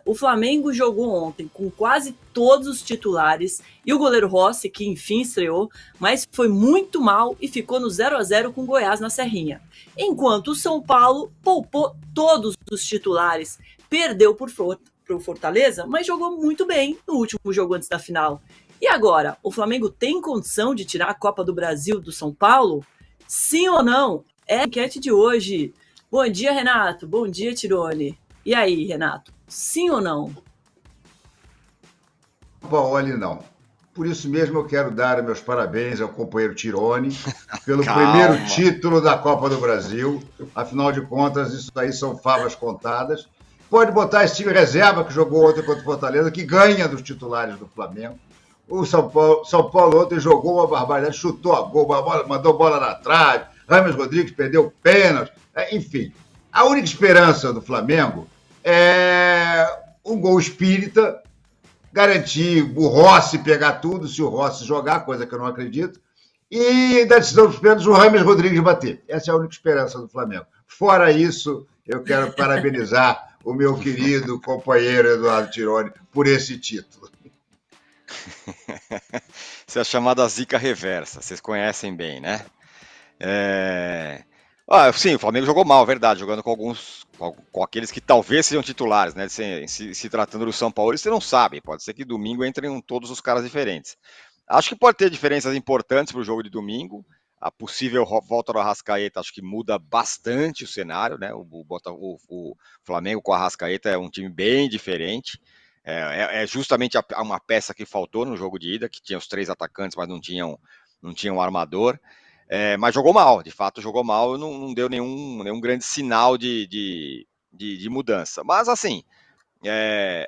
o Flamengo jogou ontem com quase todos os titulares e o goleiro Rossi, que enfim estreou, mas foi muito mal e ficou no 0-0 com o Goiás na Serrinha. Enquanto o São Paulo poupou todos os titulares, perdeu para o Fortaleza, mas jogou muito bem no último jogo antes da final. E agora, o Flamengo tem condição de tirar a Copa do Brasil do São Paulo? Sim ou não? É a enquete de hoje. Bom dia, Renato. Bom dia, Tirone. E aí, Renato? Sim ou não? Olha, não. Por isso mesmo eu quero dar meus parabéns ao companheiro Tirone pelo primeiro título da Copa do Brasil. Afinal de contas, isso aí são favas contadas. Pode botar esse time reserva que jogou ontem contra o Fortaleza, que ganha dos titulares do Flamengo. O São Paulo ontem jogou uma barbaridade, chutou a gol, mandou bola na trave, Rames Rodrigues perdeu pênalti. Enfim, a única esperança do Flamengo é um gol espírita, garantir o Rossi pegar tudo, se o Rossi jogar, coisa que eu não acredito, e da decisão dos pênaltis o Rames Rodrigues bater. Essa é a única esperança do Flamengo. Fora isso, eu quero parabenizar o meu querido companheiro Eduardo Tirone por esse título. Isso é a chamada zica reversa, vocês conhecem bem, né? Sim, o Flamengo jogou mal, verdade, jogando com aqueles que talvez sejam titulares, né? Se tratando do São Paulo, você não sabe, pode ser que domingo entrem todos os caras diferentes. Acho que pode ter diferenças importantes para o jogo de domingo. A possível volta do Arrascaeta acho que muda bastante o cenário, né? O Flamengo com o Arrascaeta é um time bem diferente. É justamente uma peça que faltou no jogo de ida, que tinha os 3 atacantes, mas não tinham um armador. Mas jogou mal, de fato jogou mal, não deu nenhum grande sinal de mudança. Mas assim,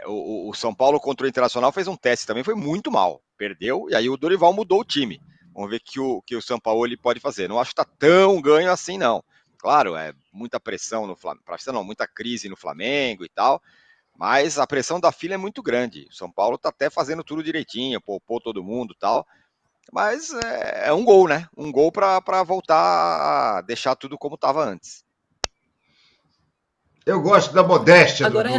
o São Paulo contra o Internacional fez um teste também, foi muito mal, perdeu, e aí o Dorival mudou o time. Vamos ver que o São Paulo ele pode fazer. Não acho que está tão ganho assim, não. Claro, muita pressão no Flamengo, muita crise no Flamengo e tal, mas a pressão da fila é muito grande. O São Paulo está até fazendo tudo direitinho, poupou todo mundo e tal. Mas é um gol, né? Um gol para voltar a deixar tudo como estava antes. Eu gosto da modéstia Agora,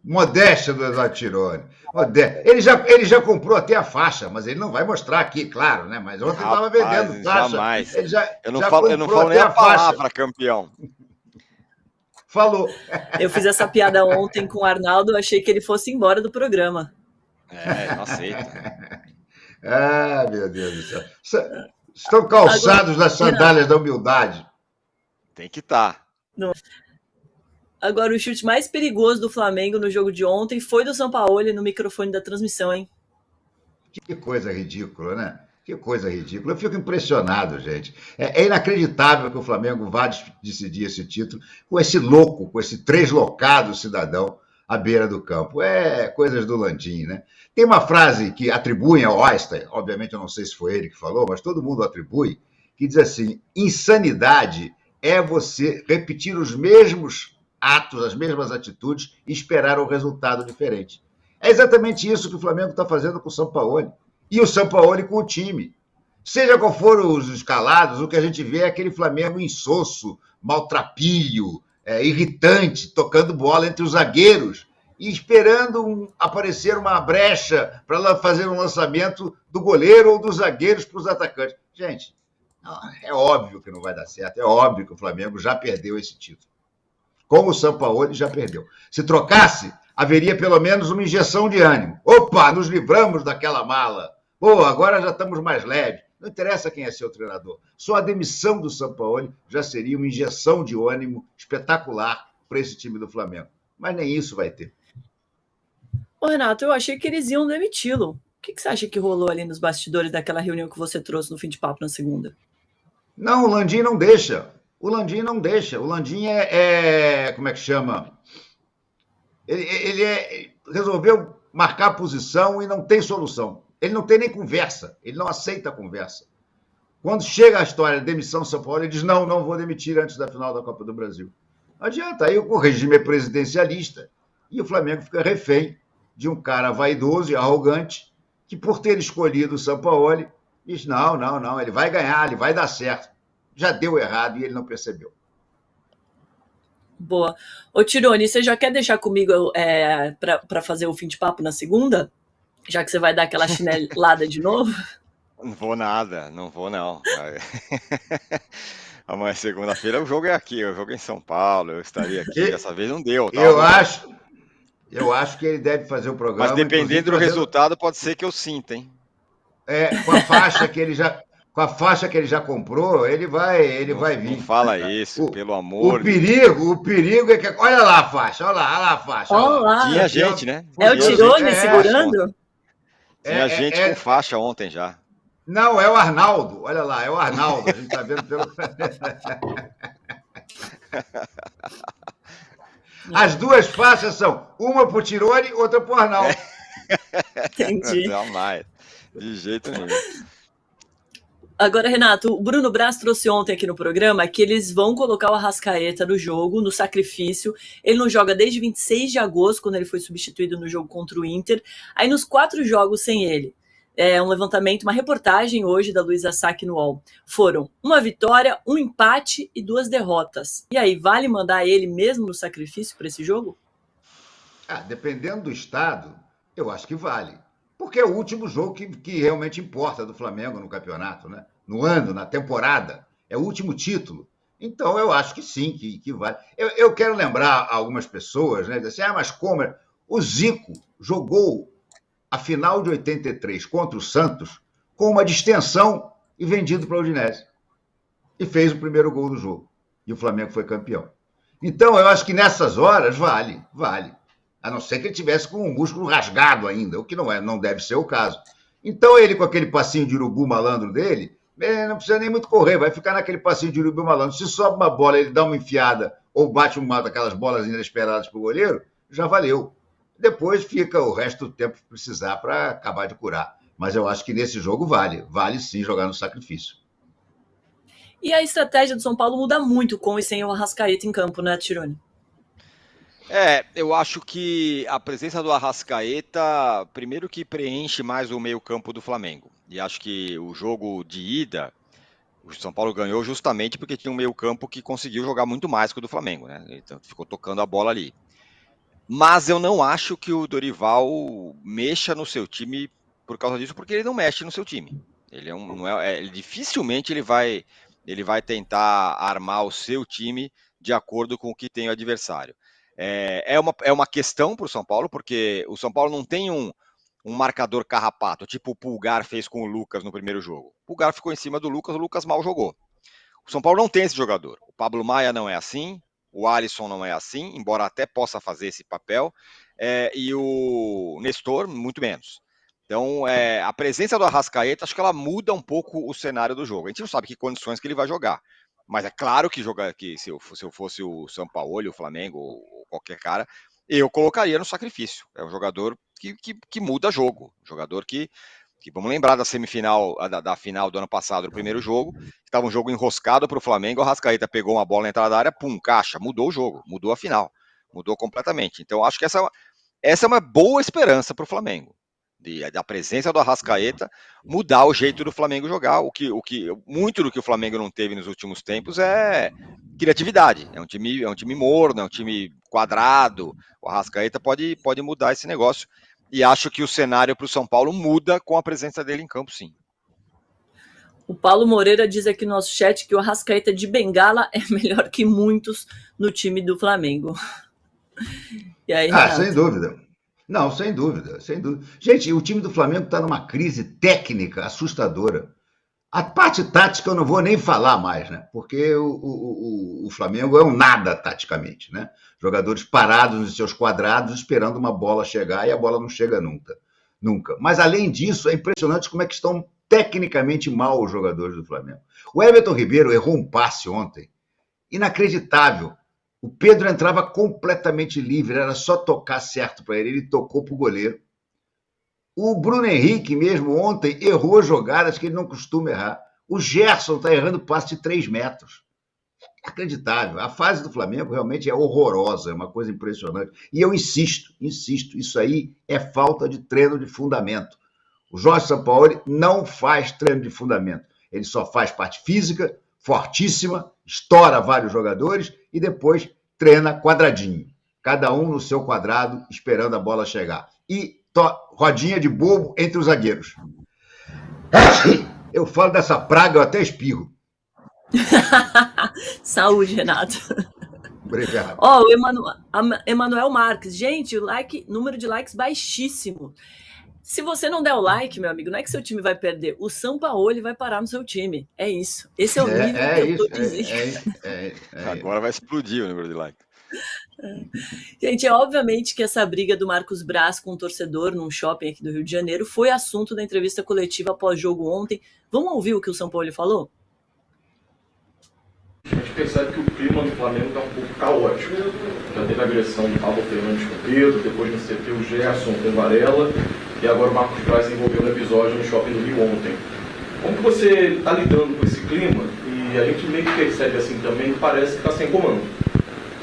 modéstia do Eduardo Tirone. Ele já comprou até a faixa, mas ele não vai mostrar aqui, claro, né? Mas ontem estava vendendo faixa. Jamais. Eu não falo nem a palavra, campeão. Falou. Eu fiz essa piada ontem com o Arnaldo, achei que ele fosse embora do programa. Não aceita. Meu Deus do céu. Estão calçados nas sandálias da humildade. Tem que estar. Agora, o chute mais perigoso do Flamengo no jogo de ontem foi do Sampaoli no microfone da transmissão, hein? Que coisa ridícula, né? Que coisa ridícula. Eu fico impressionado, gente. É inacreditável que o Flamengo vá decidir esse título com esse louco, com esse translocado cidadão à beira do campo. Coisas do Landim, né? Tem uma frase que atribuem ao Einstein, obviamente eu não sei se foi ele que falou, mas todo mundo atribui, que diz assim: insanidade é você repetir os mesmos atos, as mesmas atitudes e esperar um resultado diferente. É exatamente isso que o Flamengo está fazendo com o Sampaoli. E o Sampaoli com o time. Seja qual for os escalados, o que a gente vê é aquele Flamengo insosso, maltrapilho, irritante, tocando bola entre os zagueiros e esperando aparecer uma brecha para fazer um lançamento do goleiro ou dos zagueiros para os atacantes. Gente, é óbvio que não vai dar certo, é óbvio que o Flamengo já perdeu esse título. Com o Sampaoli já perdeu. Se trocasse, haveria pelo menos uma injeção de ânimo. Opa, nos livramos daquela mala. Agora já estamos mais leves. Não interessa quem é seu treinador. Só a demissão do Sampaoli já seria uma injeção de ânimo espetacular para esse time do Flamengo. Mas nem isso vai ter. Renato, eu achei que eles iam demiti-lo. O que você acha que rolou ali nos bastidores daquela reunião que você trouxe no fim de papo na segunda? Não, o Landim não deixa. O Landim como é que chama? Ele resolveu marcar a posição e não tem solução. Ele não tem nem conversa. Ele não aceita a conversa. Quando chega a história de demissão do São Paulo, ele diz: não vou demitir antes da final da Copa do Brasil. Não adianta. Aí o regime é presidencialista e o Flamengo fica refém de um cara vaidoso e arrogante que, por ter escolhido o Sampaoli, diz: não, ele vai ganhar, ele vai dar certo. Já deu errado e ele não percebeu. Boa. Ô, Tirone, você já quer deixar comigo para fazer o fim de papo na segunda? Já que você vai dar aquela chinelada de novo? Não vou nada, não vou não. Amanhã, segunda-feira, o jogo é aqui, o jogo é em São Paulo, eu estaria aqui. E- Dessa vez não deu, tava Eu muito... acho que ele deve fazer o Mas programa, inclusive dependendo do trazendo, resultado, pode ser que eu sinta, hein? com a faixa que ele já, com a faixa que ele já comprou, ele Não, vai não vir. fala isso, O, pelo amor de... o perigo é que, olha lá a faixa, olha lá a faixa, olha lá. Olá! Tinha Campeão gente, né? É o Tinha mundial. gente Tirone com faixa ontem. segurando? Tinha gente com É, faixa ontem já. não, é o Arnaldo, olha lá, é o Arnaldo, a gente está vendo pelo... As duas faixas são uma pro Tirone, outra pro Arnaldo. Entendi. Jamais. De jeito nenhum. Agora, Renato, o Bruno Braz trouxe ontem aqui no programa que eles vão colocar o Arrascaeta no jogo, no sacrifício. Ele não joga desde 26 de agosto, quando ele foi substituído no jogo contra o Inter. Aí, nos 4 jogos sem ele, um levantamento, uma reportagem hoje da Luísa Sack no UOL. Foram 1 vitória, 1 empate e 2 derrotas. E aí, vale mandar ele mesmo no sacrifício para esse jogo? Dependendo do estado, eu acho que vale. Porque é o último jogo que realmente importa do Flamengo no campeonato, né? No ano, na temporada. É o último título. Então, eu acho que sim, que vale. Eu quero lembrar algumas pessoas, né? Dizer assim, mas como? O Zico jogou a final de 83 contra o Santos com uma distensão e vendido para o Udinese. E fez o primeiro gol do jogo. E o Flamengo foi campeão. Então, eu acho que nessas horas vale. A não ser que ele tivesse com o músculo rasgado ainda, o que não deve ser o caso. Então, ele com aquele passinho de urubu malandro dele, não precisa nem muito correr, vai ficar naquele passinho de urubu malandro. Se sobe uma bola, ele dá uma enfiada ou bate uma daquelas bolas inesperadas para o goleiro, já valeu. Depois fica o resto do tempo que precisar para acabar de curar. Mas eu acho que nesse jogo vale sim jogar no sacrifício. E a estratégia do São Paulo muda muito com e sem o Arrascaeta em campo, né, Tirone? Eu acho que a presença do Arrascaeta, primeiro que preenche mais o meio-campo do Flamengo. E acho que o jogo de ida, o São Paulo ganhou justamente porque tinha um meio-campo que conseguiu jogar muito mais que o do Flamengo, né? Então ficou tocando a bola ali. Mas eu não acho que o Dorival mexa no seu time por causa disso, porque ele não mexe no seu time. Dificilmente ele vai tentar armar o seu time de acordo com o que tem o adversário. É uma questão para o São Paulo, porque o São Paulo não tem um marcador carrapato, tipo o Pulgar fez com o Lucas no primeiro jogo. O Pulgar ficou em cima do Lucas, o Lucas mal jogou. O São Paulo não tem esse jogador. O Pablo Maia não é assim, o Alisson não é assim, embora até possa fazer esse papel, e o Nestor, muito menos. Então, a presença do Arrascaeta, acho que ela muda um pouco o cenário do jogo. A gente não sabe que condições que ele vai jogar. Mas é claro que se eu fosse o São Paulo, o Flamengo, ou qualquer cara, eu colocaria no sacrifício. É um jogador que muda jogo. Um jogador que vamos lembrar da semifinal, da final do ano passado, do primeiro jogo, que estava um jogo enroscado para o Flamengo, o Arrascaeta pegou uma bola na entrada da área, pum, caixa, mudou o jogo, mudou a final, mudou completamente. Então, acho que essa é uma boa esperança para o Flamengo. Da presença do Arrascaeta mudar o jeito do Flamengo jogar, muito do que o Flamengo não teve nos últimos tempos é criatividade, é um time morno, é um time quadrado, o Arrascaeta pode mudar esse negócio, e acho que o cenário para o São Paulo muda com a presença dele em campo, sim. O Paulo Moreira diz aqui no nosso chat que o Arrascaeta de Bengala é melhor que muitos no time do Flamengo. E aí, Renato? Sem dúvida. Não, sem dúvida. Gente, o time do Flamengo está numa crise técnica assustadora. A parte tática eu não vou nem falar mais, né? Porque o Flamengo é um nada taticamente, né? Jogadores parados nos seus quadrados esperando uma bola chegar e a bola não chega nunca. Mas além disso, é impressionante como é que estão tecnicamente mal os jogadores do Flamengo. O Everton Ribeiro errou um passe ontem, inacreditável. O Pedro entrava completamente livre, era só tocar certo para ele tocou para o goleiro. O Bruno Henrique mesmo ontem errou jogadas que ele não costuma errar. O Gerson está errando passe de 3 metros. Inacreditável. A fase do Flamengo realmente é horrorosa, é uma coisa impressionante. E eu insisto, isso aí é falta de treino de fundamento. O Jorge Sampaoli não faz treino de fundamento. Ele só faz parte física, fortíssima, estoura vários jogadores e depois treina quadradinho. Cada um no seu quadrado, esperando a bola chegar. E rodinha de bobo entre os zagueiros. Eu falo dessa praga, eu até espirro. Saúde, Renato. Obrigado. Ó, o Emanuel Marques. Gente, número de likes baixíssimo. Se você não der o like, meu amigo, não é que seu time vai perder. O Sampaoli vai parar no seu time. É isso. Esse é o nível que eu tô dizendo. Agora vai explodir o número de likes. Gente, é obviamente que essa briga do Marcos Braz com um torcedor num shopping aqui do Rio de Janeiro foi assunto da entrevista coletiva após-jogo ontem. Vamos ouvir o que o Sampaoli falou? A gente percebe que o clima do Flamengo está um pouco caótico. Já teve a agressão do Pablo Fernandes com o Pedro, depois no CT o Gerson com o Varela, e agora o Marcos Braz se envolveu no episódio no shopping do Rio ontem. Como que você está lidando com esse clima? E a gente meio que percebe assim também que parece que está sem comando.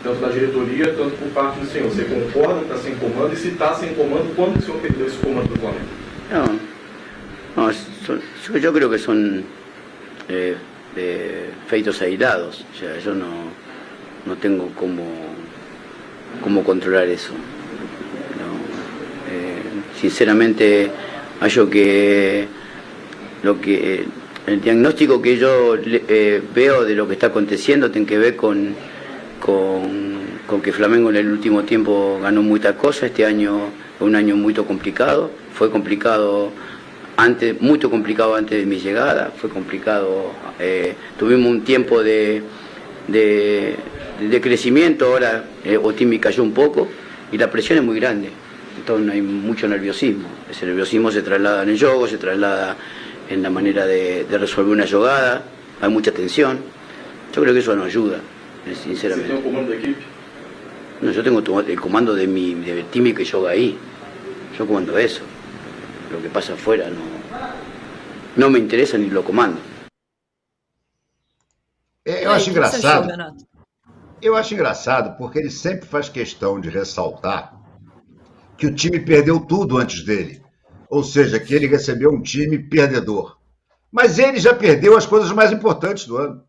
Tanto da diretoria, tanto por parte do senhor. Você concorda que está sem comando? E se está sem comando, quando que o senhor perdeu esse comando do Flamengo? Yo creo que son feitos aislados. O sea, yo no tengo cómo controlar eso. Sinceramente, hallo que el diagnóstico que yo veo de lo que está aconteciendo tiene que ver con que Flamengo en el último tiempo ganó muchas cosas. Este año es un año muy complicado. Fue complicado antes, muy complicado antes de mi llegada. Fue complicado. Tuvimos un tiempo de crecimiento. Ahora Otimi cayó un poco y la presión es muy grande. Entonces hay mucho nerviosismo. Ese nerviosismo se traslada en el juego, se traslada en la manera de resolver una jugada. Hay mucha tensión. Yo creo que eso nos ayuda, sinceramente. ¿Você tem o comando da equipe? No, yo tengo el comando de Timmy que juega ahí. Yo comando eso. Lo que pasa afuera no me interesa ni lo comando. Eu acho engraçado. Eu acho engraçado porque ele sempre faz questão de ressaltar que o time perdeu tudo antes dele. Ou seja, que ele recebeu um time perdedor. Mas ele já perdeu as coisas mais importantes do ano.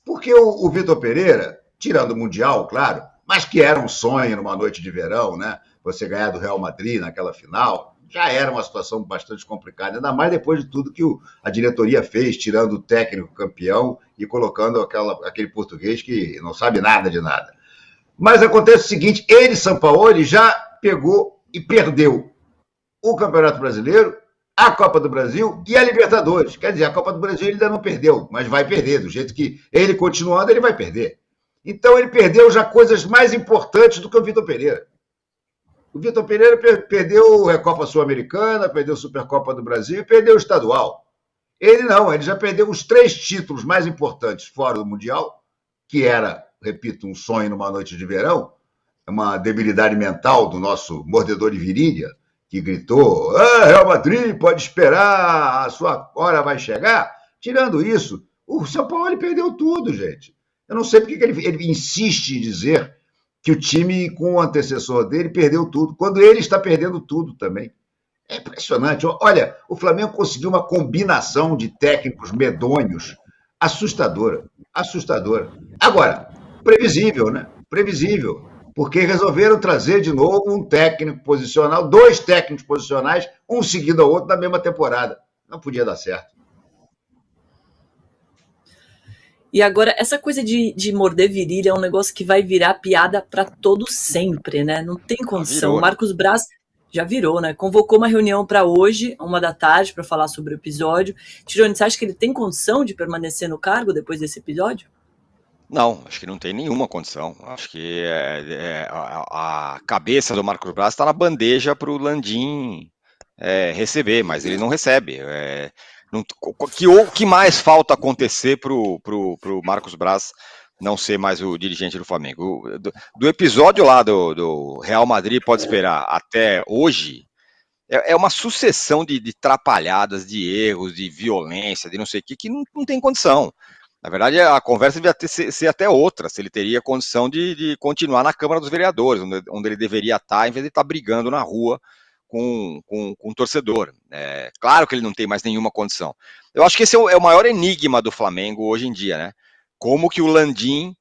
Porque o Vitor Pereira, tirando o Mundial, claro, mas que era um sonho numa noite de verão, né? Você ganhar do Real Madrid naquela final, já era uma situação bastante complicada, ainda mais depois de tudo que a diretoria fez, tirando o técnico campeão e colocando aquele português que não sabe nada de nada. Mas acontece o seguinte, ele, Sampaoli, já pegou e perdeu o Campeonato Brasileiro, a Copa do Brasil e a Libertadores. Quer dizer, a Copa do Brasil ele ainda não perdeu, mas vai perder. Do jeito que ele continuando, ele vai perder. Então ele perdeu já coisas mais importantes do que o Vitor Pereira. O Vitor Pereira perdeu a Copa Sul-Americana, perdeu a Supercopa do Brasil e perdeu o estadual. Ele não, ele já perdeu os 3 títulos mais importantes fora do Mundial, que era, repito, um sonho numa noite de verão, uma debilidade mental do nosso mordedor de virilha, que gritou, Real Madrid, pode esperar, a sua hora vai chegar. Tirando isso, o São Paulo perdeu tudo, gente. Eu não sei porque que ele insiste em dizer que o time com o antecessor dele perdeu tudo, quando ele está perdendo tudo também. É impressionante. Olha, o Flamengo conseguiu uma combinação de técnicos medonhos assustadora. Agora, previsível, né? Previsível. Porque resolveram trazer de novo um técnico posicional, 2 técnicos posicionais, um seguido ao outro na mesma temporada. Não podia dar certo. E agora, essa coisa de morder virilha é um negócio que vai virar piada para todo sempre, né? Não tem condição. O Marcos Braz já virou, né? Convocou uma reunião para hoje, 1h, para falar sobre o episódio. Tirone, você acha que ele tem condição de permanecer no cargo depois desse episódio? Não, acho que não tem nenhuma condição. Acho que a cabeça do Marcos Braz está na bandeja para o Landim receber, mas ele não recebe. O que mais falta acontecer para o Marcos Braz não ser mais o dirigente do Flamengo? Do episódio lá do Real Madrid pode esperar até hoje, é uma sucessão de trapalhadas, de erros, de violência, de não sei o que não tem condição. Na verdade, a conversa devia ser até outra, se ele teria condição de continuar na Câmara dos Vereadores, onde ele deveria estar, em vez de estar brigando na rua com um torcedor. Claro que ele não tem mais nenhuma condição. Eu acho que esse é o maior enigma do Flamengo hoje em dia, né? Como que o Landim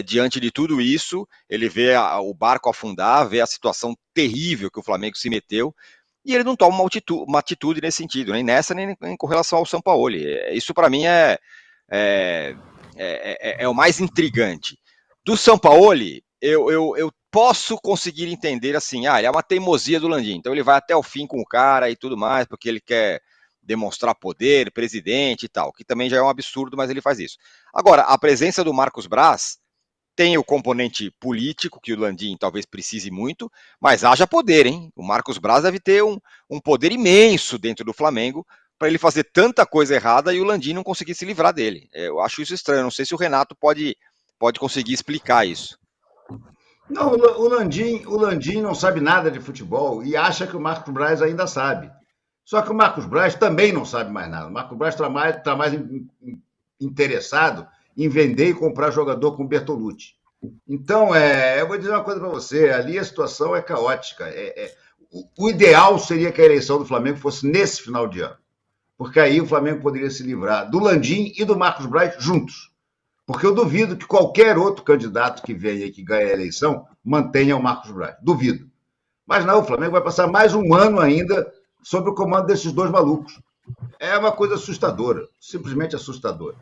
diante de tudo isso, ele vê o barco afundar, vê a situação terrível que o Flamengo se meteu, e ele não toma uma atitude nesse sentido, nem nessa, nem com relação ao Sampaoli. Isso, para mim, é o mais intrigante. Do Sampaoli, eu posso conseguir entender assim, ele é uma teimosia do Landim, então ele vai até o fim com o cara e tudo mais, porque ele quer demonstrar poder, presidente e tal, que também já é um absurdo, mas ele faz isso. Agora, a presença do Marcos Braz tem o componente político, que o Landim talvez precise muito, mas haja poder, hein? O Marcos Braz deve ter um poder imenso dentro do Flamengo para ele fazer tanta coisa errada e o Landim não conseguir se livrar dele. Eu acho isso estranho, não sei se o Renato pode conseguir explicar isso. Não, o Landim não sabe nada de futebol e acha que o Marcos Braz ainda sabe. Só que o Marcos Braz também não sabe mais nada. O Marcos Braz está mais interessado em vender e comprar jogador com Bertolucci. Então, eu vou dizer uma coisa para você, ali a situação é caótica. O ideal seria que a eleição do Flamengo fosse nesse final de ano, porque aí o Flamengo poderia se livrar do Landim e do Marcos Braz juntos. Porque eu duvido que qualquer outro candidato que venha e que ganhe a eleição mantenha o Marcos Braz. Duvido. Mas não, o Flamengo vai passar mais um ano ainda sob o comando desses dois malucos. É uma coisa assustadora, simplesmente assustadora.